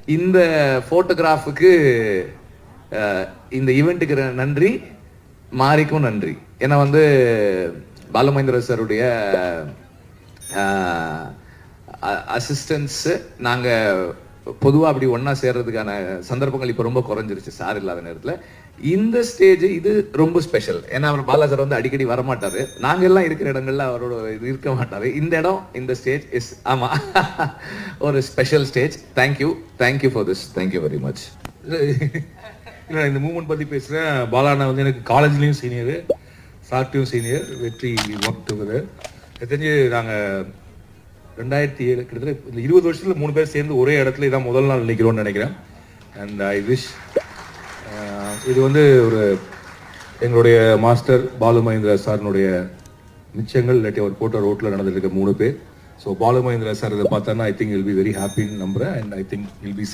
இந்த ஃபோட்டோகிராஃபுக்கு இந்த ஈவெண்ட்டுக்கு நன்றி, மாரிக்கும் நன்றி. ஏன்னா வந்து பாலுமகேந்திர சாருடைய அசிஸ்டன்ஸு நாங்கள் பொதுவாக அப்படி ஒன்றா சேர்றதுக்கான சந்தர்ப்பங்கள் இப்போ ரொம்ப குறைஞ்சிருச்சு சார் இல்லாத நேரத்தில். இந்த ஸ்டேஜ் இது ரொம்ப ஸ்பெஷல். ஏன்னா அவர் பாலா சார் வந்து அடிக்கடி வரமாட்டார், நாங்கள் எல்லாம் இருக்கிற இடங்கள்ல அவரோட இது இருக்க மாட்டார். இந்த இடம், இந்த ஸ்டேஜ் இஸ் ஆமாம் ஒரு special stage. Thank you for this. Thank you very much. இல்லை, இந்த மூமெண்ட் பற்றி பேசுகிறேன். பாலாண்ணா வந்து எனக்கு காலேஜ்லேயும் சீனியரு, சார்ட்டையும் சீனியர், வெற்றி ஒர்க் டுகெதர். தெரிஞ்சு நாங்கள் 2007 கிட்டத்தட்ட இந்த 20 வருஷத்தில் 3 பேர் சேர்ந்து ஒரே இடத்துல இதான் முதல் நாள் நினைக்கிறோன்னு நினைக்கிறேன். அண்ட் ஐ விஷ் இது வந்து ஒரு எங்களுடைய மாஸ்டர் பாலுமகேந்திர சாரினுடைய மிச்சங்கள், இல்லாட்டி அவர் போட்ட ரோட்டில் நடந்துட்டு இருக்க 3 பேர். ஸோ பாலுமகேந்திர சார் இதை பார்த்தாருன்னா I think will be very ஹாப்பின்னு நம்புகிறேன். And I think will be